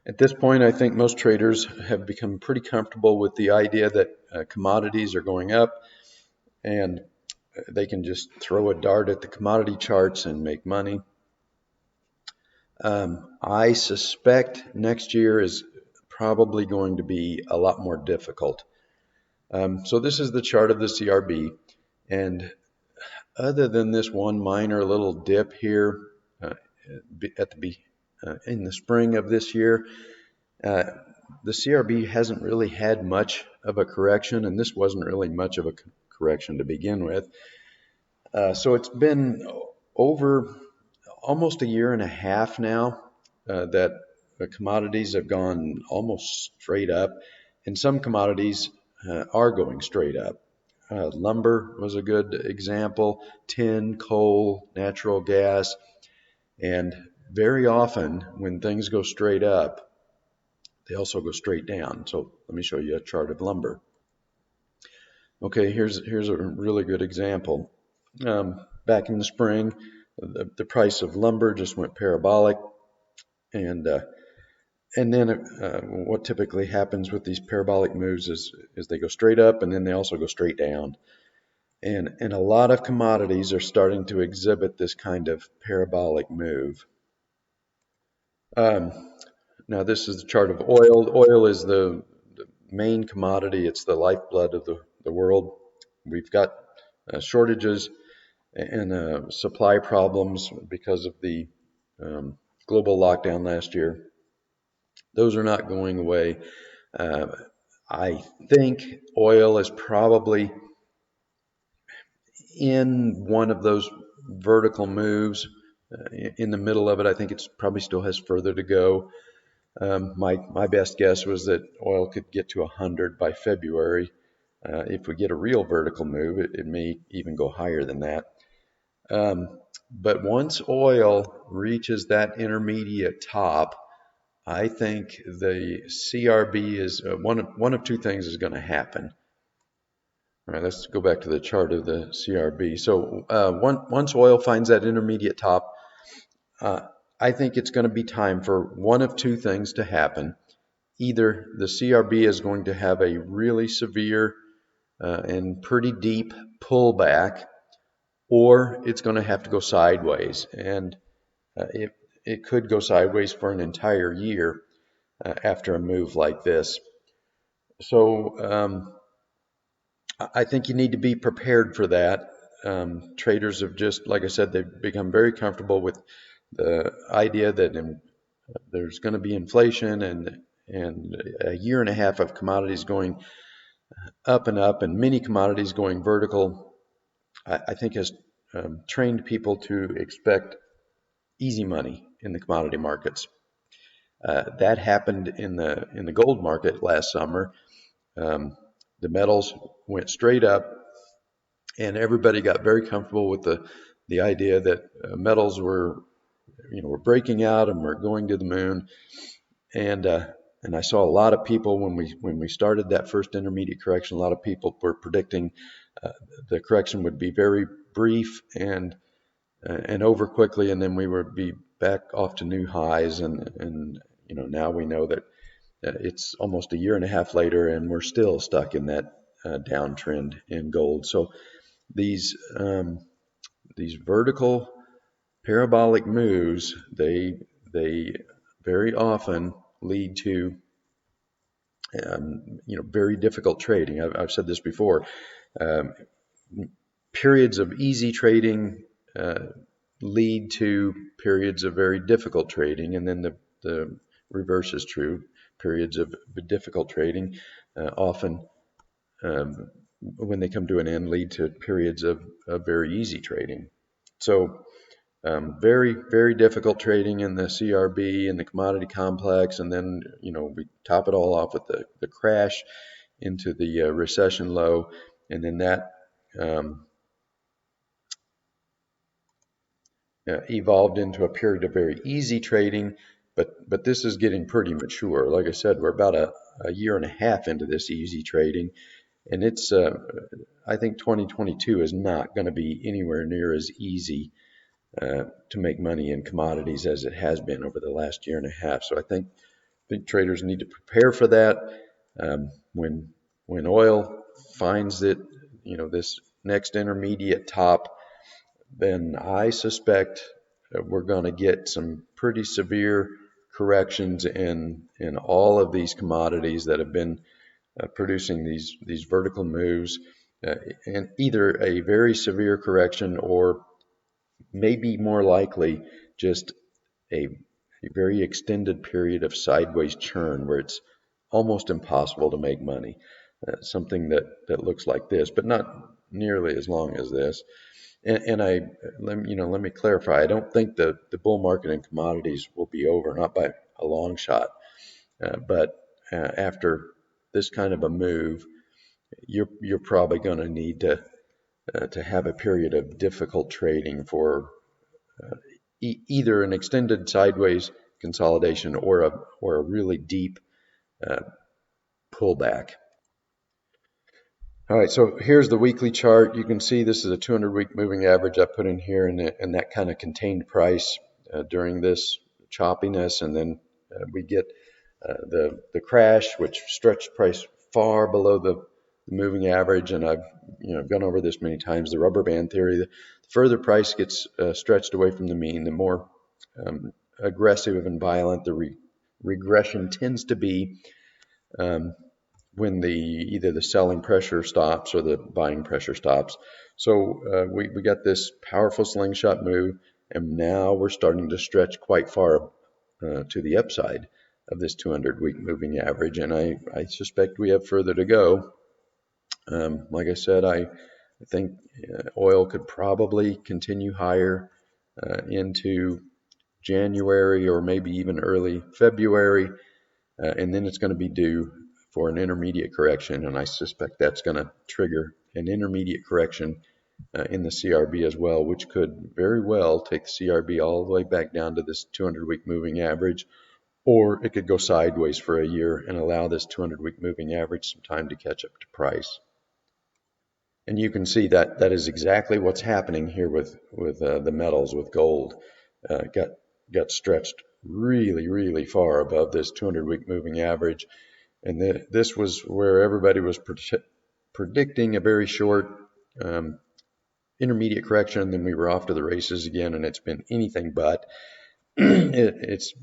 At this point, I think most traders have become pretty comfortable with the idea that commodities are going up and they can just throw a dart at the commodity charts and make money. I suspect next year is probably going to be a lot more difficult. So this is the chart of the CRB, and other than this one minor little dip here in the spring of this year, the CRB hasn't really had much of a correction, and this wasn't really much of a correction to begin with. So it's been over almost a year and a half now that the commodities have gone almost straight up, and some commodities are going straight up. Lumber was a good example, tin, coal, natural gas, and very often when things go straight up, they also go straight down. So let me show you a chart of lumber. Okay, here's a really good example. Back in the spring, the price of lumber just went parabolic, and then what typically happens with these parabolic moves is they go straight up and then they also go straight down. And a lot of commodities are starting to exhibit this kind of parabolic move. Now this is the chart of oil. Oil is the main commodity. It's the lifeblood of the world. We've got shortages and supply problems because of the global lockdown last year. Those are not going away. I think oil is probably in one of those vertical moves in the middle of it. I think it's probably still has further to go. My best guess was that oil could get to 100 by February. If we get a real vertical move, it may even go higher than that. But once oil reaches that intermediate top, I think the CRB is one of two things is going to happen. All right, let's go back to the chart of the CRB. So once oil finds that intermediate top, I think it's going to be time for one of two things to happen. Either the CRB is going to have a really severe and pretty deep pullback, or it's going to have to go sideways. And it could go sideways for an entire year after a move like this. So I think you need to be prepared for that. Traders have just, like I said, they've become very comfortable with the idea that there's going to be inflation and a year and a half of commodities going up and up and many commodities going vertical, I think has trained people to expect easy money in the commodity markets. That happened in the gold market last summer. The metals went straight up, and everybody got very comfortable with the idea that metals were breaking out and we're going to the moon. And I saw a lot of people when we started that first intermediate correction. A lot of people were predicting the correction would be very brief and over quickly, and then we would be back off to new highs. And now we know that it's almost a year and a half later, and we're still stuck in that downtrend in gold. So these vertical parabolic moves, they very often lead to very difficult trading. I've said this before. Periods of easy trading lead to periods of very difficult trading, and then the reverse is true. Periods of difficult trading often, when they come to an end, lead to periods of very easy trading. So very, very difficult trading in the CRB and the commodity complex, and then we top it all off with the crash into the recession low, and then that evolved into a period of very easy trading. But this is getting pretty mature. Like I said, we're about a year and a half into this easy trading, and it's I think 2022 is not going to be anywhere near as easy to make money in commodities as it has been over the last year and a half. So I think think traders need to prepare for that. When oil finds it, this next intermediate top, then I suspect we're going to get some pretty severe corrections in all of these commodities that have been producing these vertical moves, and either a very severe correction or maybe more likely just a very extended period of sideways churn where it's almost impossible to make money. Something that looks like this, but not nearly as long as this. And let me clarify. I don't think the bull market in commodities will be over, not by a long shot. But after this kind of a move, you're probably going to need to have a period of difficult trading for either an extended sideways consolidation or a really deep pullback. All right, so here's the weekly chart. You can see this is a 200-week moving average I put in here, and that kind of contained price during this choppiness, and then we get the crash, which stretched price far below the moving average, and I've gone over this many times. The rubber band theory: the further price gets stretched away from the mean, the more aggressive and violent the regression tends to be. When either the selling pressure stops or the buying pressure stops. So we got this powerful slingshot move, and now we're starting to stretch quite far to the upside of this 200-week moving average, and I suspect we have further to go. Like I said, I think oil could probably continue higher into January or maybe even early February, and then it's going to be due for an intermediate correction, and I suspect that's going to trigger an intermediate correction in the CRB as well, which could very well take the CRB all the way back down to this 200-week moving average, or it could go sideways for a year and allow this 200-week moving average some time to catch up to price. And you can see that is exactly what's happening here with the metals, with gold. Got stretched really, really far above this 200-week moving average. And this was where everybody was predicting a very short intermediate correction. Then we were off to the races again, and it's been anything but. It's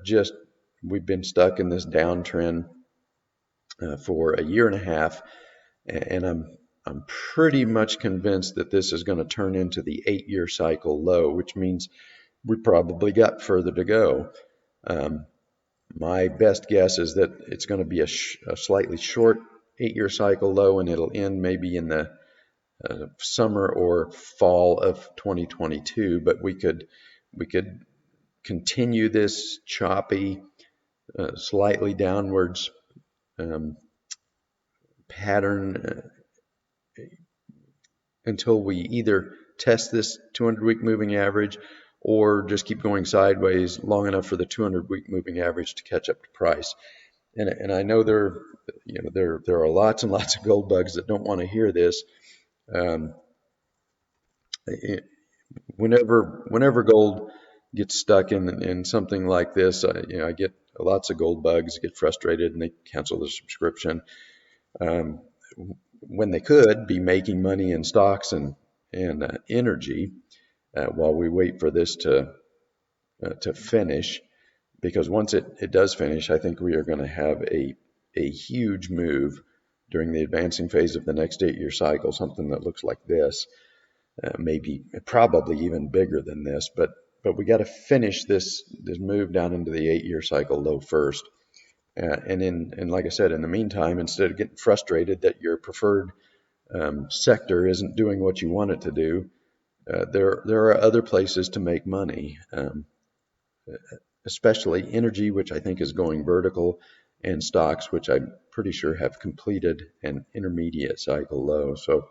just we've been stuck in this downtrend for a year and a half, and I'm pretty much convinced that this is going to turn into the 8-year cycle low, which means we probably got further to go. My best guess is that it's going to be a slightly short 8-year cycle low, and it'll end maybe in the summer or fall of 2022. But we could continue this choppy, slightly downwards pattern until we either test this 200-week moving average or just keep going sideways long enough for the 200-week moving average to catch up to price. And I know there are lots and lots of gold bugs that don't want to hear this. Whenever gold gets stuck in something like this, I get lots of gold bugs get frustrated and they cancel the subscription when they could be making money in stocks and energy. While we wait for this to finish, because once it does finish, I think we are going to have a huge move during the advancing phase of the next 8-year cycle, something that looks like this, probably even bigger than this, but we got to finish this move down into the 8-year cycle low first. And like I said, in the meantime, instead of getting frustrated that your preferred sector isn't doing what you want it to do, there are other places to make money, especially energy, which I think is going vertical, and stocks, which I'm pretty sure have completed an intermediate cycle low. So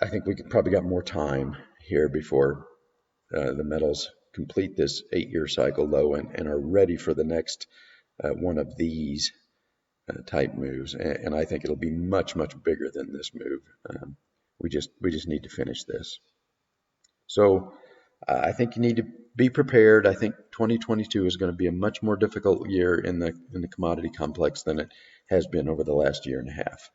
I think we probably got more time here before the metals complete this 8-year cycle low and are ready for the next one of these type moves. And I think it'll be much, much bigger than this move. We just need to finish this. So I think you need to be prepared. I think 2022 is going to be a much more difficult year in the commodity complex than it has been over the last year and a half.